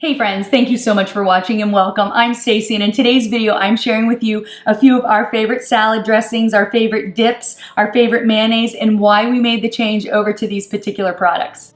Hey friends, thank you so much for watching and welcome. I'm Stacey, and in today's video I'm sharing with you a few of our favorite salad dressings, our favorite dips, our favorite mayonnaise, and why we made the change over to these particular products.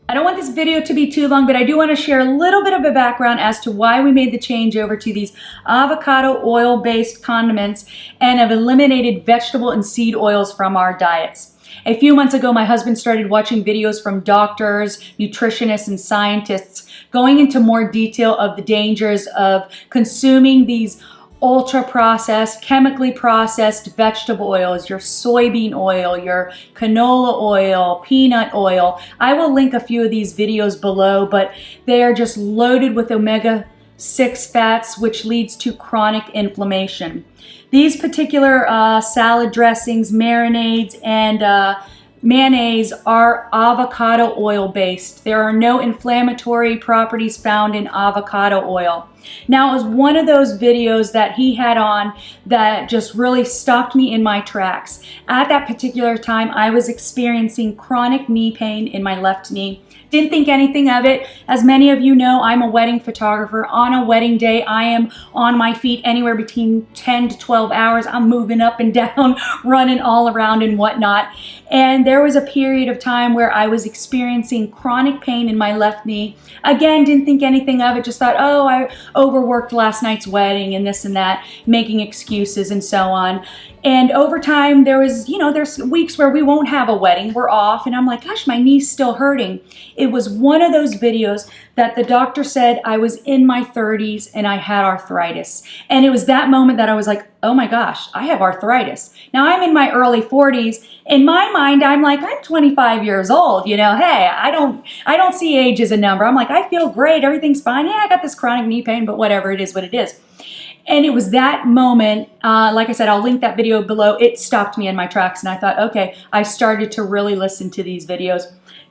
I don't want this video to be too long, but I do want to share a little bit of a background as to why we made the change over to these avocado oil-based condiments and have eliminated vegetable and seed oils from our diets. A few months ago, my husband started watching videos from doctors, nutritionists, and scientists going into more detail of the dangers of consuming these ultra-processed, chemically processed vegetable oils, your soybean oil, your canola oil, peanut oil. I will link a few of these videos below, but they are just loaded with omega-6 fats, which leads to chronic inflammation. These particular salad dressings, marinades, and mayonnaise are avocado oil based. There are no inflammatory properties found in avocado oil. Now, it was one of those videos that he had on that just really stopped me in my tracks. At that particular time, I was experiencing chronic knee pain in my left knee. Didn't think anything of it. As many of you know, I'm a wedding photographer. On a wedding day, I am on my feet anywhere between 10 to 12 hours. I'm moving up and down, running all around and whatnot. And there was a period of time where I was experiencing chronic pain in my left knee. Again, didn't think anything of it. Just thought, oh, I overworked last night's wedding and this and that, making excuses and so on. And over time, there's weeks where we won't have a wedding, we're off, and I'm like, gosh, my knee's still hurting. It was one of those videos that the doctor said I was in my 30s and I had arthritis. And it was that moment that I was like, oh my gosh, I have arthritis. Now I'm in my early 40s. In my mind, I'm like, I'm 25 years old. Hey, I don't see age as a number. I'm like, I feel great, everything's fine. Yeah, I got this chronic knee pain, but whatever, it is what it is. And it was that moment, like I said, I'll link that video below. It stopped me in my tracks and I thought, okay, I started to really listen to these videos.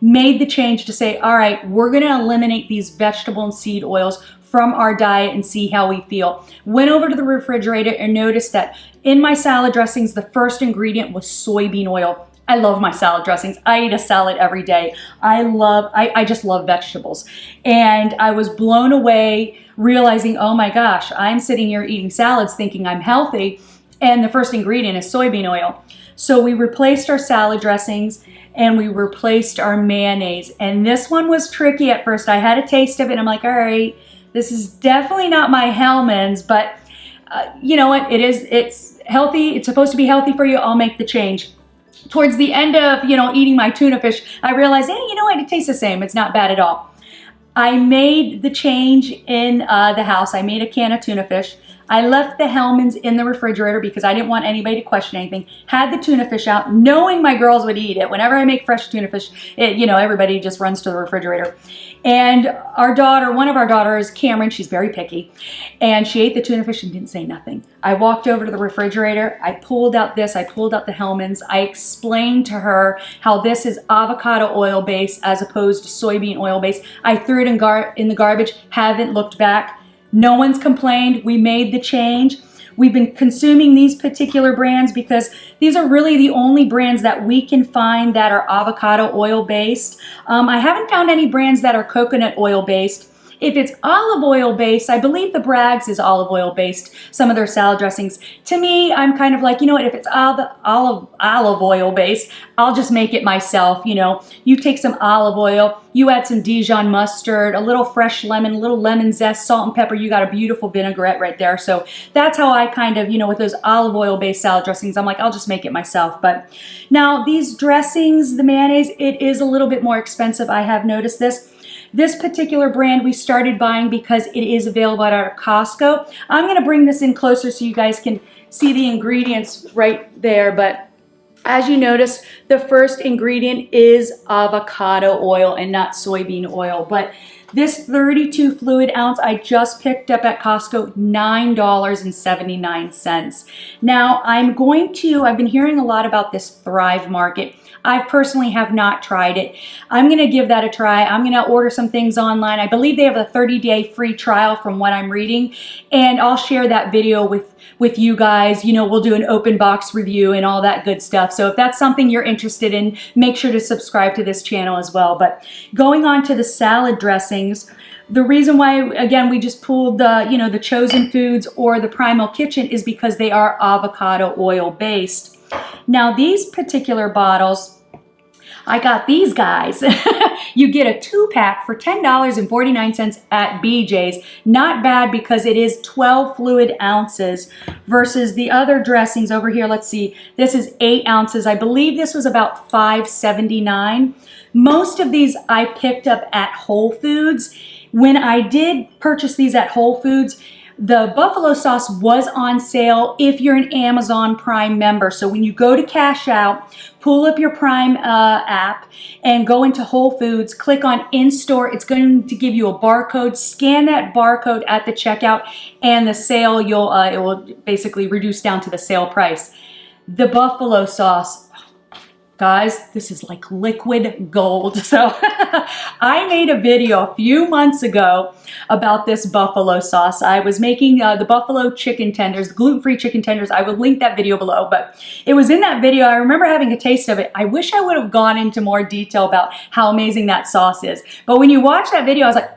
Made the change to say, all right, we're gonna eliminate these vegetable and seed oils from our diet and see how we feel. Went over to the refrigerator and noticed that in my salad dressings, the first ingredient was soybean oil. I love my salad dressings. I eat a salad every day. I just love vegetables. And I was blown away realizing, oh my gosh, I'm sitting here eating salads thinking I'm healthy, and the first ingredient is soybean oil. So we replaced our salad dressings and we replaced our mayonnaise. And this one was tricky at first. I had a taste of it and I'm like, all right, this is definitely not my Hellmann's, but you know what? It's healthy. It's supposed to be healthy for you. I'll make the change. Towards the end of, eating my tuna fish, I realized, hey, you know what? It tastes the same. It's not bad at all. I made the change in the house. I made a can of tuna fish. I left the Hellmann's in the refrigerator because I didn't want anybody to question anything. Had the tuna fish out, knowing my girls would eat it. Whenever I make fresh tuna fish, everybody just runs to the refrigerator. And our daughter, one of our daughters, Cameron, she's very picky, and she ate the tuna fish and didn't say nothing. I walked over to the refrigerator. I pulled out the Hellmann's. I explained to her how this is avocado oil based as opposed to soybean oil based. I threw it in the garbage, haven't looked back. No one's complained. We made the change. We've been consuming these particular brands because these are really the only brands that we can find that are avocado oil based. I haven't found any brands that are coconut oil based. If it's olive oil based, I believe the Bragg's is olive oil based, some of their salad dressings. To me, I'm kind of like, you know what, if it's olive oil based, I'll just make it myself. You take some olive oil, you add some Dijon mustard, a little fresh lemon, a little lemon zest, salt and pepper, you got a beautiful vinaigrette right there. So that's how I kind of, with those olive oil based salad dressings, I'm like, I'll just make it myself. But now these dressings, the mayonnaise, it is a little bit more expensive. I have noticed this. This particular brand we started buying because it is available at our Costco. I'm going to bring this in closer so you guys can see the ingredients right there. But as you notice, the first ingredient is avocado oil and not soybean oil. But This 32 fluid ounce I just picked up at Costco, $9.79. Now I've been hearing a lot about this Thrive Market. I personally have not tried it. I'm gonna give that a try. I'm gonna order some things online. I believe they have a 30-day free trial from what I'm reading, and I'll share that video with you guys. You know, we'll do an open box review and all that good stuff. So if that's something you're interested in, make sure to subscribe to this channel as well. But going on to the salad dressings, the reason why, again, we just pulled the, you know, the Chosen Foods or the Primal Kitchen is because they are avocado oil based. Now these particular bottles, I got these guys. You get a 2-pack for $10.49 at BJ's. Not bad because it is 12 fluid ounces versus the other dressings over here. Let's see, this is 8 ounces. I believe this was about $5.79. Most of these I picked up at Whole Foods. When I did purchase these at Whole Foods, the buffalo sauce was on sale if you're an Amazon Prime member. So when you go to cash out, pull up your Prime app and go into Whole Foods, click on in-store. It's going to give you a barcode. Scan that barcode at the checkout and the sale, it will basically reduce down to the sale price. The buffalo sauce, guys, this is like liquid gold. So I made a video a few months ago about this buffalo sauce. I was making the buffalo chicken tenders, gluten-free chicken tenders. I will link that video below, but it was in that video. I remember having a taste of it. I wish I would have gone into more detail about how amazing that sauce is. But when you watch that video, I was like,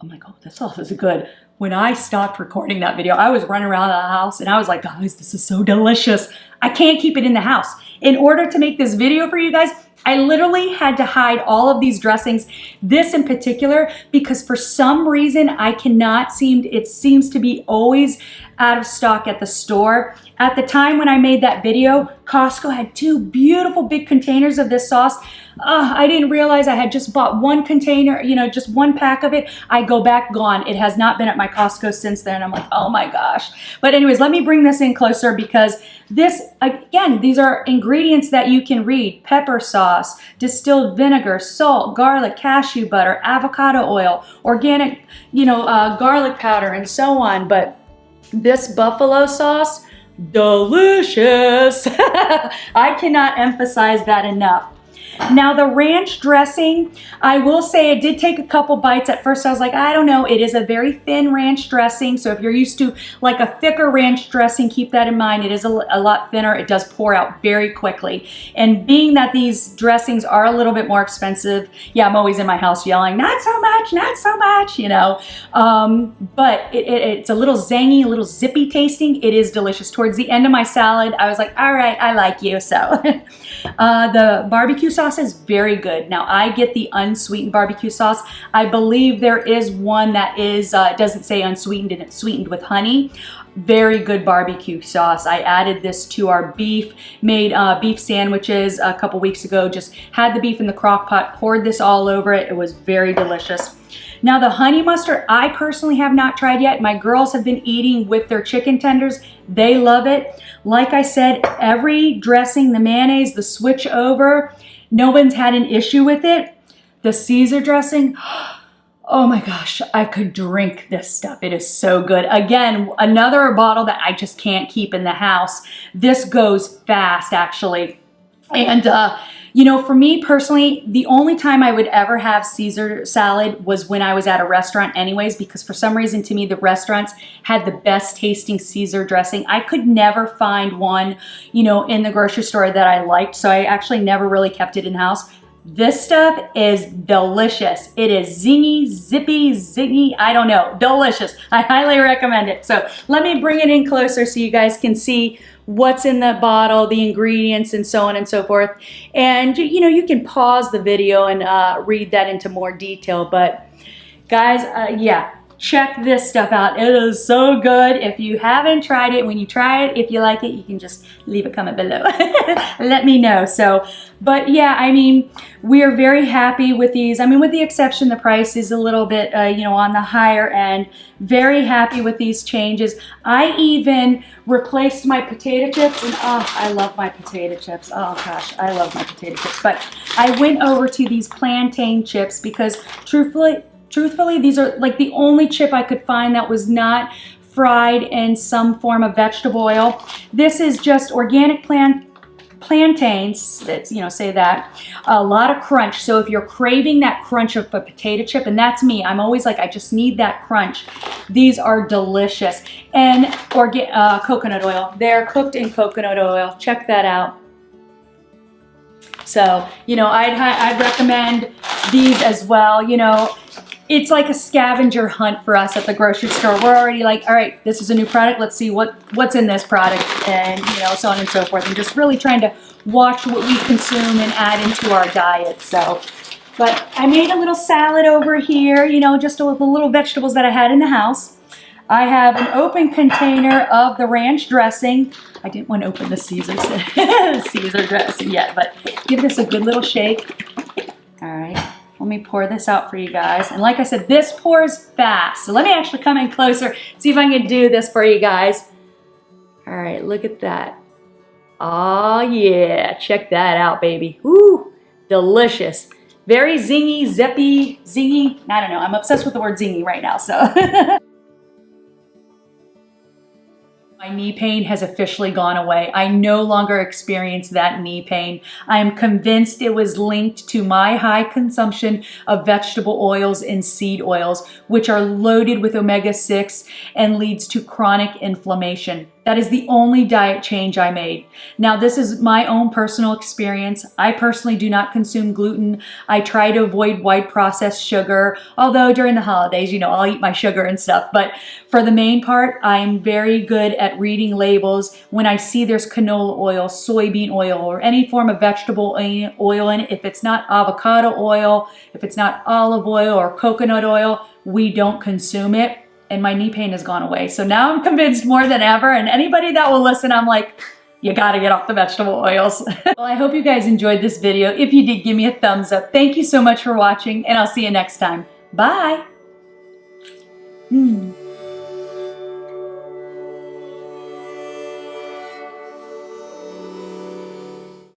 oh my God, that sauce is good. When I stopped recording that video, I was running around the house and I was like, guys, this is so delicious. I can't keep it in the house. In order to make this video for you guys, I literally had to hide all of these dressings, this in particular, because for some reason it seems to be always out of stock at the store. At the time when I made that video, Costco had 2 beautiful big containers of this sauce. I didn't realize I had just bought 1 container, you know, just 1 pack of it. I go back, gone. It has not been at my Costco since then. I'm like, oh my gosh. But anyways, let me bring this in closer because this, again, these are ingredients that you can read. Pepper sauce, distilled vinegar, salt, garlic, cashew butter, avocado oil, organic, you know, garlic powder, and so on. But this buffalo sauce, delicious. I cannot emphasize that enough. Now the ranch dressing, I will say it did take a couple bites. At first I was like, I don't know. It is a very thin ranch dressing. So if you're used to like a thicker ranch dressing, keep that in mind. It is a lot thinner. It does pour out very quickly. And being that these dressings are a little bit more expensive, yeah, I'm always in my house yelling, not so much, not so much, you know. But it's a little zangy, a little zippy tasting. It is delicious. Towards the end of my salad, I was like, all right, I like you. So the barbecue sauce is very good. Now I get the unsweetened barbecue sauce. I believe there is one that is, it doesn't say unsweetened and it's sweetened with honey. Very good barbecue sauce. I added this to our beef, made beef sandwiches a couple weeks ago. Just had the beef in the crock pot, poured this all over it. It was very delicious. Now the honey mustard, I personally have not tried yet. My girls have been eating with their chicken tenders. They love it. Like I said, every dressing, the mayonnaise, the switch over, no one's had an issue with it. The Caesar dressing, oh my gosh, I could drink this stuff. It is so good. Again, another bottle that I just can't keep in the house. This goes fast, actually. And, you know, for me personally, the only time I would ever have Caesar salad was when I was at a restaurant anyways, because for some reason to me, the restaurants had the best tasting Caesar dressing. I could never find one, you know, in the grocery store that I liked. So I actually never really kept it in house. This stuff is delicious. It is zingy, zippy, zingy, I don't know, delicious. I highly recommend it. So let me bring it in closer so you guys can see what's in the bottle, the ingredients, and so on and so forth. And you know, you can pause the video and read that into more detail. But guys, yeah, check this stuff out. It is so good. If you haven't tried it, when you try it, if you like it, you can just leave a comment below. Let me know. So, but yeah, I mean, we are very happy with these. I mean, with the exception, the price is a little bit, you know, on the higher end. Very happy with these changes. I even replaced my potato chips, and oh, I love my potato chips. Oh gosh, I love my potato chips. But I went over to these plantain chips because truthfully, truthfully, these are like the only chip I could find that was not fried in some form of vegetable oil. This is just organic plantains, that's, you know, say that, a lot of crunch. So if you're craving that crunch of a potato chip, and that's me, I'm always like, I just need that crunch. These are delicious. And coconut oil, they're cooked in coconut oil. Check that out. So, you know, I'd recommend these as well. You know, it's like a scavenger hunt for us at the grocery store. We're already like, all right, this is a new product. Let's see what's in this product, and, you know, so on and so forth. And just really trying to watch what we consume and add into our diet. So, but I made a little salad over here, you know, just with the little vegetables that I had in the house. I have an open container of the ranch dressing. I didn't want to open the Caesar dressing yet, but give this a good little shake. All right. Let me pour this out for you guys. And like I said, this pours fast. So let me actually come in closer, see if I can do this for you guys. All right, look at that. Oh yeah, check that out, baby. Woo, delicious. Very zingy, zippy, zingy. I don't know, I'm obsessed with the word zingy right now, so. My knee pain has officially gone away. I no longer experience that knee pain. I am convinced it was linked to my high consumption of vegetable oils and seed oils, which are loaded with omega-6 and leads to chronic inflammation. That is the only diet change I made. Now, this is my own personal experience. I personally do not consume gluten. I try to avoid white processed sugar, although during the holidays, you know, I'll eat my sugar and stuff. But for the main part, I'm very good at reading labels. When I see there's canola oil, soybean oil, or any form of vegetable oil in it, if it's not avocado oil, if it's not olive oil or coconut oil, we don't consume it. And my knee pain has gone away. So now I'm convinced more than ever, and anybody that will listen, I'm like, you gotta get off the vegetable oils. Well, I hope you guys enjoyed this video. If you did, give me a thumbs up. Thank you so much for watching, and I'll see you next time. Bye.